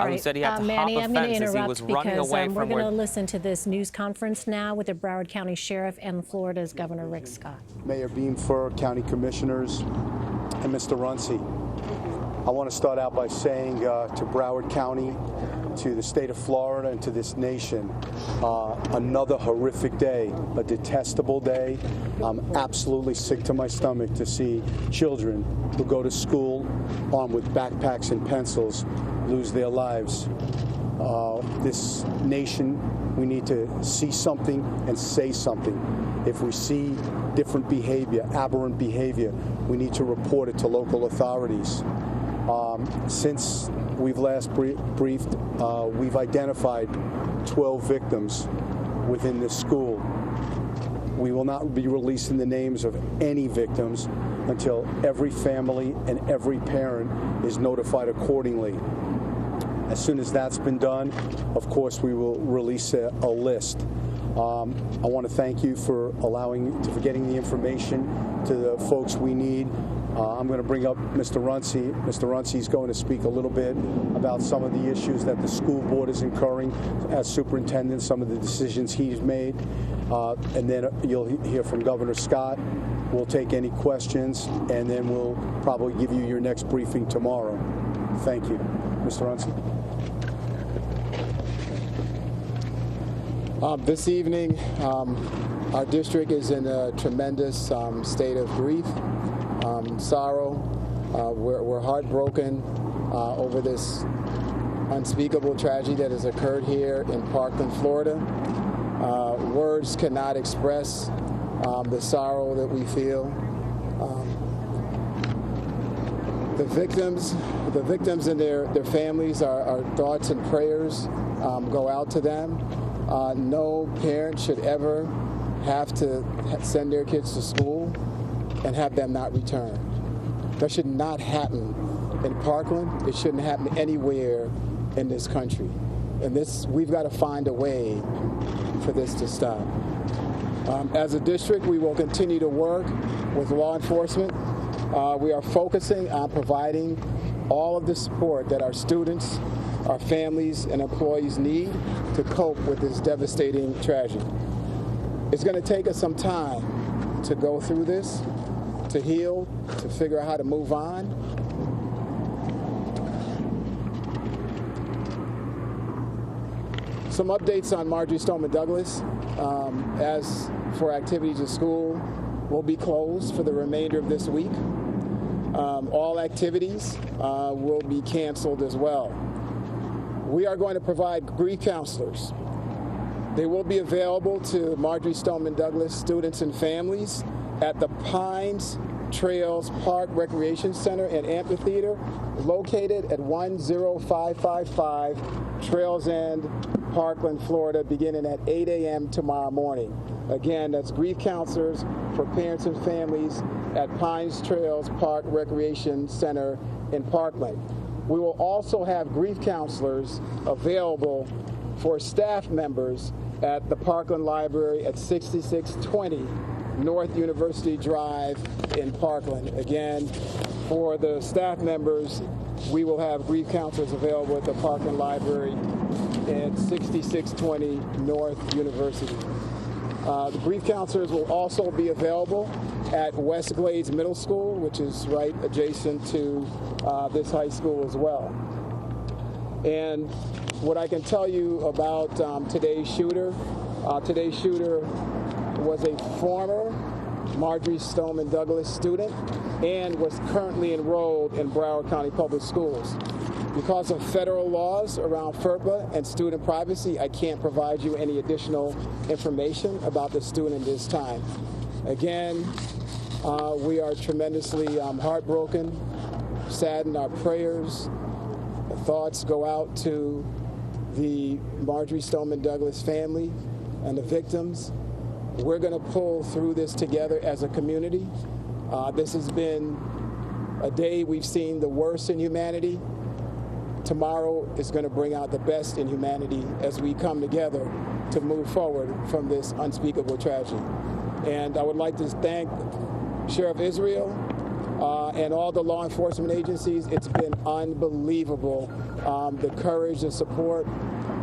who said he had to Manny, hop a fence as he was running away from we're going to listen to this news conference now with the Broward County Sheriff and Florida's Governor Rick Scott. Mayor Beamford, County Commissioners, and Mr. Runcie. I want to start out by saying to Broward County, to the state of Florida, and to this nation, another horrific day, a detestable day. I'm absolutely sick to my stomach to see children who go to school armed with backpacks and pencils lose their lives. This nation, we need to see something and say something. If we see different behavior, aberrant behavior, we need to report it to local authorities. Since we've last briefed, we've identified 12 victims within this school. We will not be releasing the names of any victims until every family and every parent is notified accordingly. As soon as that's been done, of course, we will release a list. I want to thank you for getting the information to the folks we need. I'm going to bring up Mr. Runcie. Mr. Runcie is going to speak a little bit about some of the issues that the school board is incurring as superintendent, some of the decisions he's made, and then you'll hear from Governor Scott. We'll take any questions, and then we'll probably give you your next briefing tomorrow. Thank you. Mr. Runcie. This evening, our district is in a tremendous state of grief, sorrow. We're heartbroken over this unspeakable tragedy that has occurred here in Parkland, Florida. Words cannot express the sorrow that we feel. The victims and their families, our thoughts and prayers go out to them. No parent should ever have to send their kids to school and have them not return. That should not happen in Parkland. It shouldn't happen anywhere in this country. And we've got to find a way for this to stop. As a district, we will continue to work with law enforcement. We are focusing on providing all of the support that our students, our families, and employees need to cope with this devastating tragedy. It's going to take us some time to go through this, to heal, to figure out how to move on. Some updates on Marjory Stoneman Douglas. As for activities at school, will be closed for the remainder of this week. All activities will be canceled as well. We are going to provide grief counselors. They will be available to Marjory Stoneman Douglas students and families at the Pines Trails Park Recreation Center and Amphitheater, located at 10555 Trails End, Parkland, Florida, beginning at 8 a.m. tomorrow morning. Again, that's grief counselors for parents and families at Pines Trails Park Recreation Center in Parkland. We will also have grief counselors available for staff members at the Parkland Library at 6620 North University Drive in Parkland. Again, for the staff members, we will have grief counselors available at the Parkland Library at 6620 North University. The grief counselors will also be available at West Glades Middle School, which is right adjacent to this high school as well. And what I can tell you about today's shooter was a former Marjory Stoneman Douglas student and was currently enrolled in Broward County Public Schools. Because of federal laws around FERPA and student privacy, I can't provide you any additional information about the student at this time. Again, we are tremendously heartbroken, saddened. Our prayers, thoughts go out to the Marjory Stoneman Douglas family and the victims. We're going to pull through this together as a community. This has been a day we've seen the worst in humanity. Tomorrow is going to bring out the best in humanity as we come together to move forward from this unspeakable tragedy. And I would like to thank Sheriff Israel, and all the law enforcement agencies. It's been unbelievable. The courage, the support.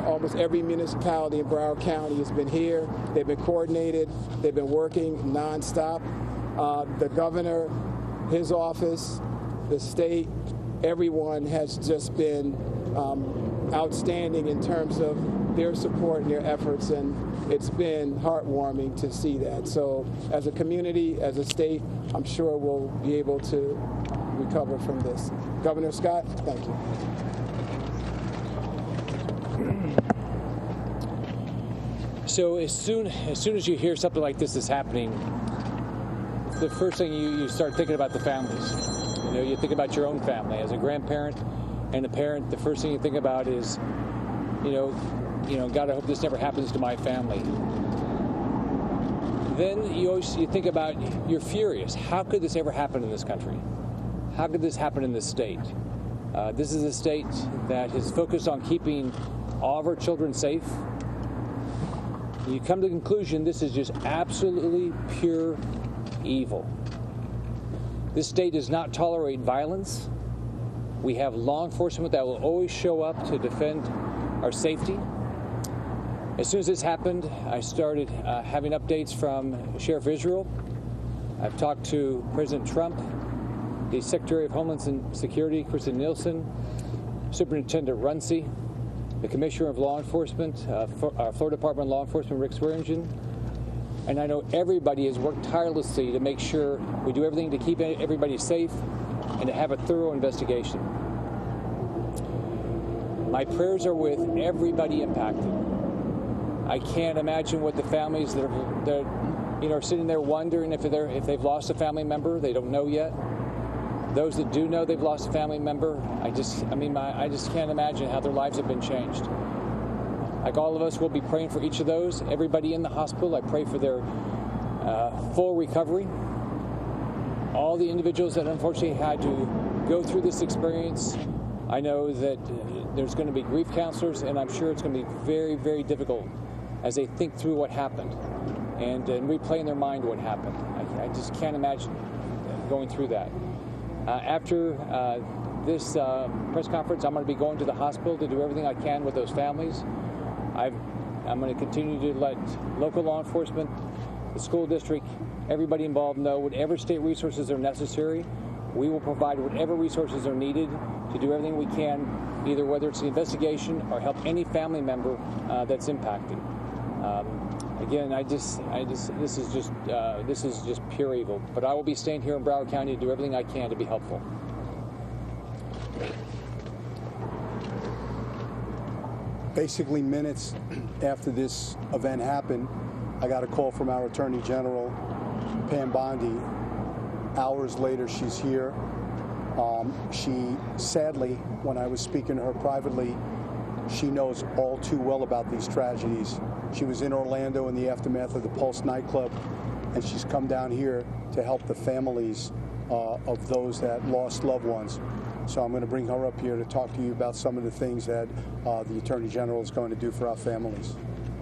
Almost every municipality in Broward County has been here. They've been coordinated. They've been working nonstop. The governor, his office, the state, everyone has just been outstanding in terms of their support and their efforts, and it's been heartwarming to see that. So as a community, as a state, I'm sure we'll be able to recover from this. Governor Scott, thank you. So as soon as you hear something like this is happening, the first thing you start thinking about the families. You know, you think about your own family. As a grandparent and a parent, the first thing you think about is, you know, God, I hope this never happens to my family. Then you think about, you're furious. How could this ever happen in this country? How could this happen in this state? This is a state that is focused on keeping all of our children safe. You come to the conclusion this is just absolutely pure evil. This state does not tolerate violence. We have law enforcement that will always show up to defend our safety. As soon as this happened, I started having updates from Sheriff Israel. I've talked to President Trump, the Secretary of Homeland Security, Kristen Nielsen, Superintendent Runcie, the Commissioner of Law Enforcement, Florida Department of Law Enforcement, Rick Swearingen. And I know everybody has worked tirelessly to make sure we do everything to keep everybody safe and to have a thorough investigation. My prayers are with everybody impacted. I can't imagine what the families that are sitting there wondering if they've lost a family member. They don't know yet. Those that do know they've lost a family member, I just can't imagine how their lives have been changed. Like all of us, we'll be praying for each of those. Everybody in the hospital, I pray for their full recovery. All the individuals that unfortunately had to go through this experience, I know that there's going to be grief counselors, and I'm sure it's going to be very, very difficult as they think through what happened and replay in their mind what happened. I just can't imagine going through that. After this press conference, I'm going to be going to the hospital to do everything I can with those families. I'm going to continue to let local law enforcement, the school district, everybody involved know whatever state resources are necessary. We will provide whatever resources are needed to do everything we can, either whether it's the investigation or help any family member that's impacted. Again, this is just pure evil. But I will be staying here in Broward County to do everything I can to be helpful. Basically, minutes after this event happened, I got a call from our Attorney General, Pam Bondi. Hours later, she's here. She, sadly, when I was speaking to her privately, she knows all too well about these tragedies. She was in Orlando in the aftermath of the Pulse nightclub, and she's come down here to help the families of those that lost loved ones. So I'm going to bring her up here to talk to you about some of the things that the Attorney General is going to do for our families.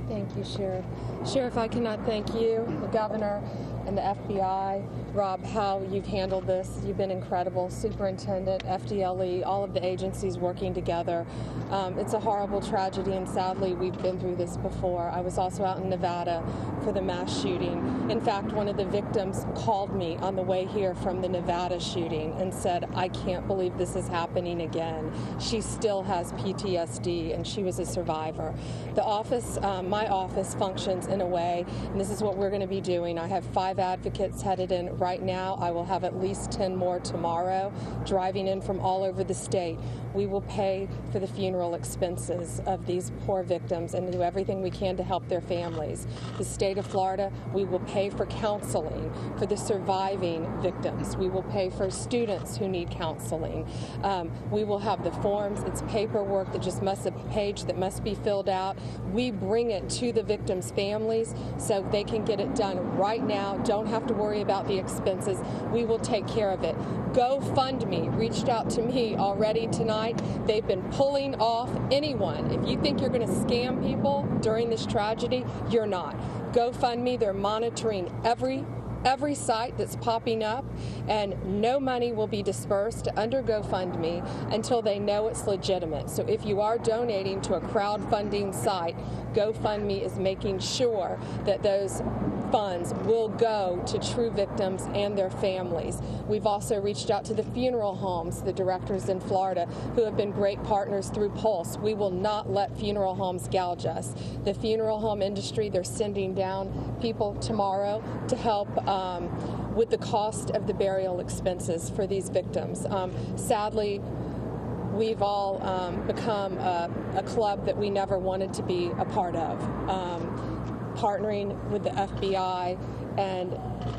Thank you, Sheriff. Sheriff, I cannot thank you, the governor, and the FBI, Rob, how you've handled this. You've been incredible. Superintendent, FDLE, all of the agencies working together. It's a horrible tragedy, and sadly, we've been through this before. I was also out in Nevada for the mass shooting. In fact, one of the victims called me on the way here from the Nevada shooting and said, I can't believe this is happening again. She still has PTSD, and she was a survivor. The office, my office functions in a way, and this is what we're going to be doing. I have 5 advocates headed in right now. I will have at least 10 more tomorrow, driving in from all over the state. We will pay for the funeral expenses of these poor victims and do everything we can to help their families. The state of Florida, we will pay for counseling for the surviving victims. We will pay for students who need counseling. We will have the forms. It's paperwork that just must, a page that must be filled out. We bring it to the victims' families so they can get it done right now. Don't have to worry about the expenses. We will take care of it. GoFundMe reached out to me already tonight. They've been pulling off anyone. If you think you're going to scam people during this tragedy, you're not. GoFundMe, they're monitoring every every site that's popping up, and no money will be dispersed under GoFundMe until they know it's legitimate. So if you are donating to a crowdfunding site, GoFundMe is making sure that those funds will go to true victims and their families. We've also reached out to the funeral homes, the directors in Florida, who have been great partners through Pulse. We will not let funeral homes gouge us. The funeral home industry, they're sending down people tomorrow to help with the cost of the burial expenses for these victims. Sadly, we've all become a club that we never wanted to be a part of. Partnering with the FBI, and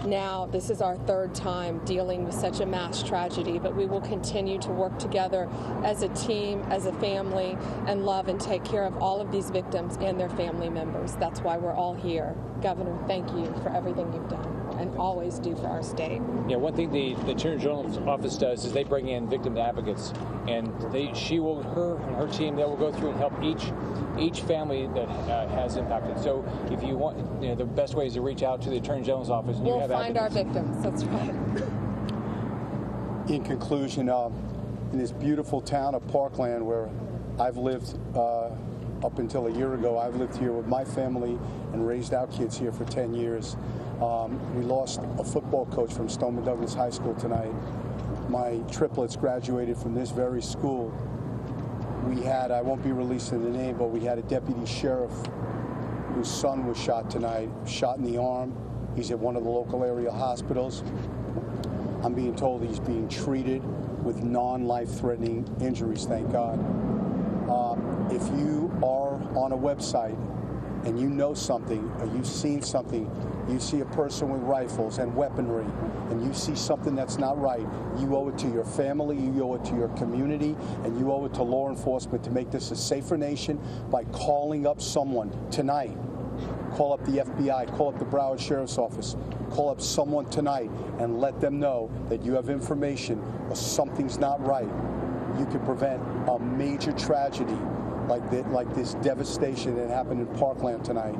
now this is our third time dealing with such a mass tragedy, but we will continue to work together as a team, as a family, and love and take care of all of these victims and their family members. That's why we're all here. Governor, thank you for everything you've done and always do for our state. Yeah, one thing the Attorney General's office does is they bring in victim advocates, and her and her team, they will go through and help each family that has impacted. So if you want, the best way is to reach out to the Attorney General's office. And we'll you have find advocates. our victims. That's right. In conclusion, in this beautiful town of Parkland, where I've lived up until a year ago, I've lived here with my family and raised our kids here for 10 years. We lost a football coach from Stoneman Douglas High School tonight. My triplets graduated from this very school. We had, I won't be releasing the name, but we had a deputy sheriff whose son was shot tonight, shot in the arm. He's at one of the local area hospitals. I'm being told he's being treated with non-life-threatening injuries, thank God. If you are on a website and you know something, or you've seen something, you see a person with rifles and weaponry, and you see something that's not right, you owe it to your family, you owe it to your community, and you owe it to law enforcement to make this a safer nation by calling up someone tonight. Call up the FBI, call up the Broward Sheriff's Office, call up someone tonight and let them know that you have information or something's not right. You can prevent a major tragedy like this devastation that happened in Parkland tonight.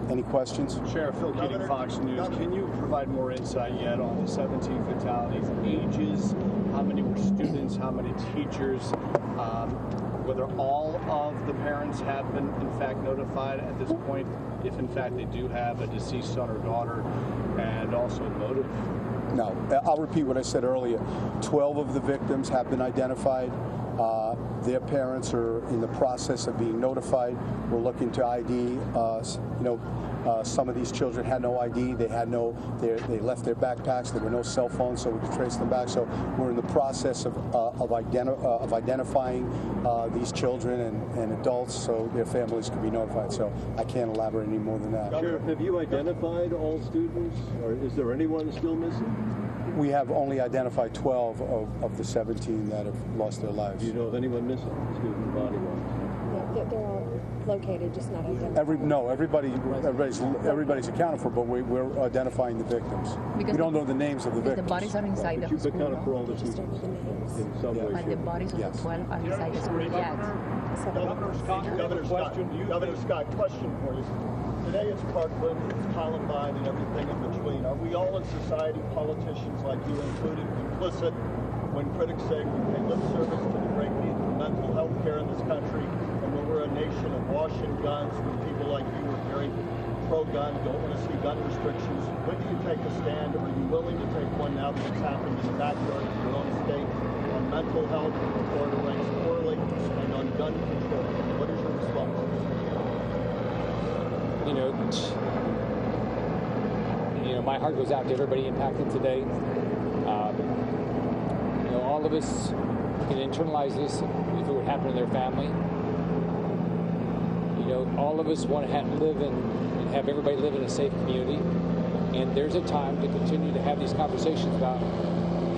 Any questions? Sheriff Phil Keating, Fox News. Can you provide more insight yet on the 17 fatalities, ages, how many were students, how many teachers, whether all of the parents have been in fact notified at this point, if in fact they do have a deceased son or daughter, and also motive? No. I'll repeat what I said earlier. 12 of the victims have been identified. Their parents are in the process of being notified. We're looking to ID. Some of these children had no ID. They left their backpacks. There were no cell phones, so we could trace them back. So we're in the process of identifying these children and adults, so their families can be notified. So I can't elaborate any more than that. Sheriff, have you identified all students, or is there anyone still missing? We have only identified 12 of the 17 that have lost their lives. Do you know of anyone missing, student body-wise? Yeah, they're all located, just not identified. Everybody's accounted for, but we're identifying the victims. Because we don't know the names of the The victims. bodies are inside But the you've school, accounted for no? all the Just students over the names. in some way, But the shape, or bodies of Yes. the 12 are inside the school, yes. Governor Scott, question for you. Today it's Parkland, it's Columbine, and everything in between. Are we all in society, politicians like you included, complicit when critics say we pay lip service to the great need for mental health care in this country, and when we're a nation of washing guns, when people like you are very pro-gun, don't want to see gun restrictions? When do you take a stand? Are you willing to take one now that it's happened in the backyard of your own state on mental health, Florida ranks poorly, and on gun control? What is your response? My heart goes out to everybody impacted today. All of us can internalize this if it would happen to their family. All of us want to live and have everybody live in a safe community. And there's a time to continue to have these conversations about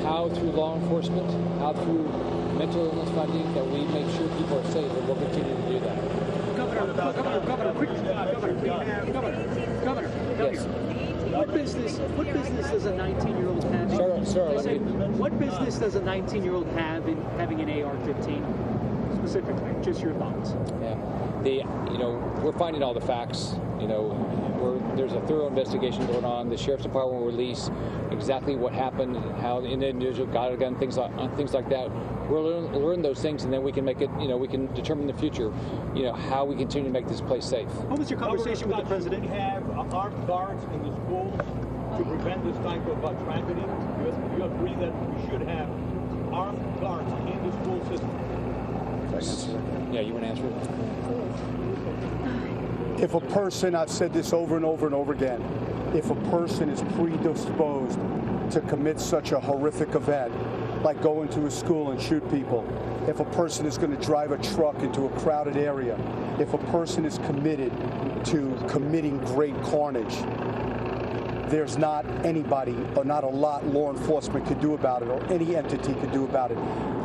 how through law enforcement, how through mental illness funding, that we make sure people are safe, and we'll continue to do that. Governor. Yes. What business does a 19-year-old have? What business does a 19-year-old have in having an AR-15? Specifically, just your thoughts. Yeah. we're finding all the facts. There's a thorough investigation going on. The sheriff's department will release exactly what happened, how the individual got a gun, things like that. We'll learn those things, and then we can make it. We can determine in the future, how we continue to make this place safe. What was your conversation with the president? Should we have armed guards in the schools to prevent this type of tragedy? You agree that we should have armed guards in the school system? Yeah, you want to answer it? If a person, I've said this over and over and over again, if a person is predisposed to commit such a horrific event, like go into a school and shoot people, if a person is going to drive a truck into a crowded area, if a person is committed to committing great carnage, there's not anybody or not a lot law enforcement could do about it or any entity could do about it.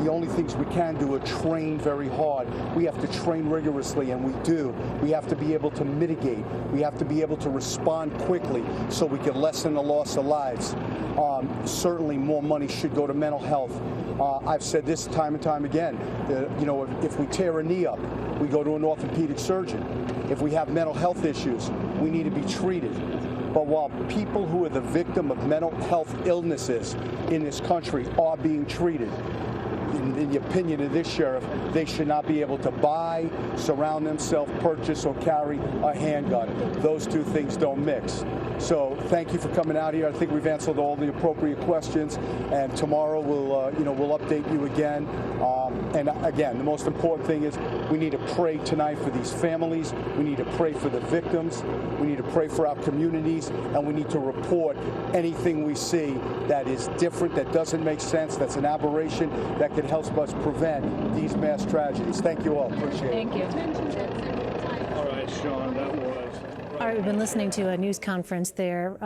The only things we can do are train very hard. We have to train rigorously, and we do. We have to be able to mitigate. We have to be able to respond quickly so we can lessen the loss of lives. Certainly more money should go to mental health. I've said this time and time again. If we tear a knee up, we go to an orthopedic surgeon. If we have mental health issues, we need to be treated. But while people who are the victim of mental health illnesses in this country are being treated, in the opinion of this sheriff, they should not be able to buy, surround themselves, purchase, or carry a handgun. Those two things don't mix. So thank you for coming out here. I think we've answered all the appropriate questions, and tomorrow we'll update you again. And again, the most important thing is we need to pray tonight for these families. We need to pray for the victims. We need to pray for our communities, and we need to report anything we see that is different, that doesn't make sense, that's an aberration, that could help us prevent these mass tragedies. Thank you all. Appreciate it. Thank you. All right, Sean, that was... All right, we've been listening to a news conference there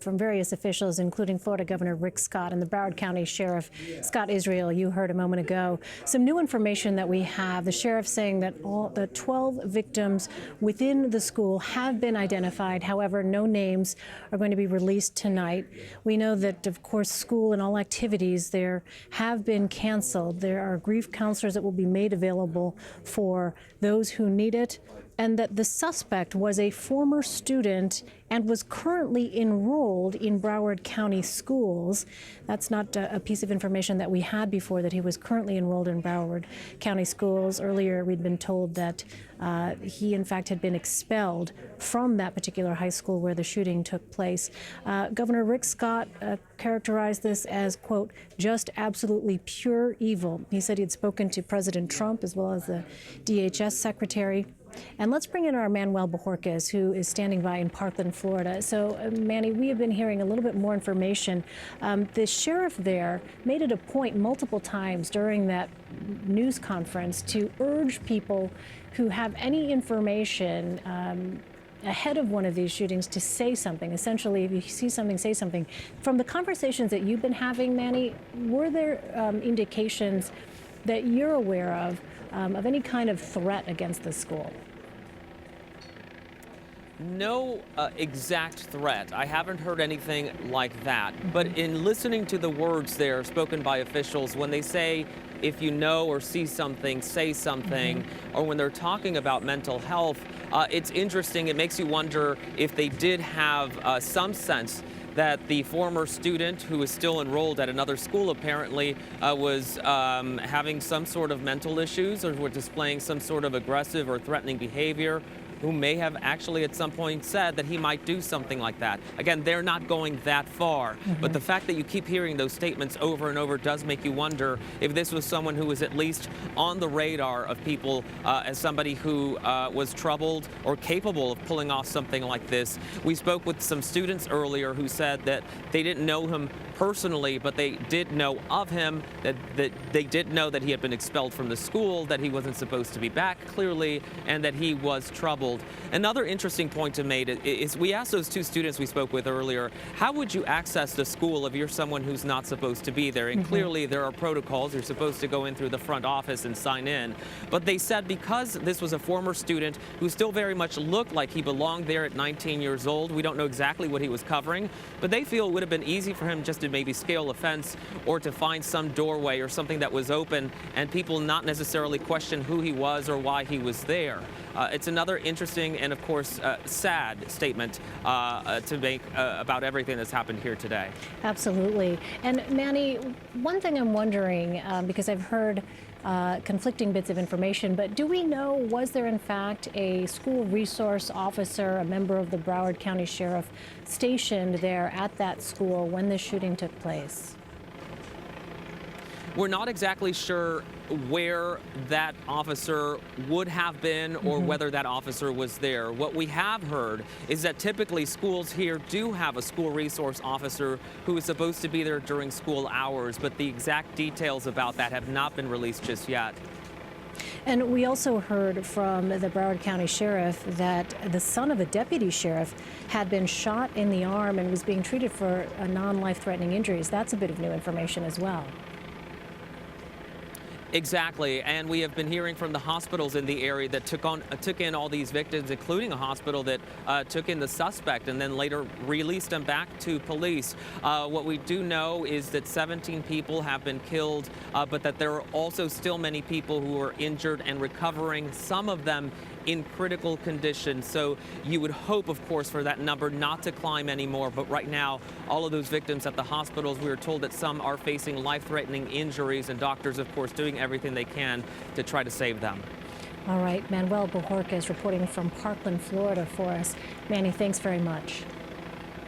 from various officials, including Florida Governor Rick Scott and the Broward County Sheriff Scott Israel, you heard a moment ago. Some new information that we have, the sheriff saying that all the 12 victims within the school have been identified. However, no names are going to be released tonight. We know that, of course, school and all activities there have been canceled. There are grief counselors that will be made available for those who need it, and that the suspect was a former student and was currently enrolled in Broward County schools. That's not a piece of information that we had before, that he was currently enrolled in Broward County schools. Earlier, we'd been told that he, in fact, had been expelled from that particular high school where the shooting took place. Governor Rick Scott characterized this as, quote, just absolutely pure evil. He said he had spoken to President Trump as well as the DHS secretary. And let's bring in our Manuel Bojorquez, who is standing by in Parkland, Florida. So, Manny, we have been hearing a little bit more information. The sheriff there made it a point multiple times during that news conference to urge people who have any information ahead of one of these shootings to say something. Essentially, if you see something, say something. From the conversations that you've been having, Manny, were there indications that you're aware of any kind of threat against the school? No exact threat. I haven't heard anything like that. But in listening to the words there spoken by officials, when they say, if you know or see something, say something, or when they're talking about mental health, it's interesting. It makes you wonder if they did have some sense that the former student, who is still enrolled at another school apparently, was having some sort of mental issues or were displaying some sort of aggressive or threatening behavior, who may have actually at some point said that he might do something like that. Again, they're not going that far, but the fact that you keep hearing those statements over and over does make you wonder if this was someone who was at least on the radar of people as somebody who was troubled or capable of pulling off something like this. We spoke with some students earlier who said that they didn't know him personally, but they did know of him, that they did know that he had been expelled from the school, that he wasn't supposed to be back clearly, and that he was troubled. Another interesting point to make is we asked those two students we spoke with earlier, how would you access the school if you're someone who's not supposed to be there? And clearly there are protocols. You're supposed to go in through the front office and sign in. But they said because this was a former student who still very much looked like he belonged there at 19 years old, we don't know exactly what he was covering, but they feel it would have been easy for him just to to maybe scale a fence or to find some doorway or something that was open and people not necessarily question who he was or why he was there. It's another interesting and, of course, sad statement to make about everything that's happened here today. Absolutely. And Manny, one thing I'm wondering, because I've heard conflicting bits of information, but do we know, was there in fact a school resource officer, a member of the Broward County Sheriff, stationed there at that school when the shooting took place? We're not exactly sure where that officer would have been or whether that officer was there. What we have heard is that typically schools here do have a school resource officer who is supposed to be there during school hours, but the exact details about that have not been released just yet. And we also heard from the Broward County Sheriff that the son of a deputy sheriff had been shot in the arm and was being treated for non-life-threatening injuries. That's a bit of new information as well. Exactly, and we have been hearing from the hospitals in the area that took in all these victims, including a hospital that took in the suspect and then later released him back to police. What we do know is that 17 people have been killed, but that there are also still many people who are injured and recovering, some of them in critical condition. So you would hope, of course, for that number not to climb anymore. But right now, all of those victims at the hospitals, we are told that some are facing life-threatening injuries, and doctors, of course, doing everything they can to try to save them. All right, Manuel Bojorquez is reporting from Parkland, Florida for us. Manny, thanks very much.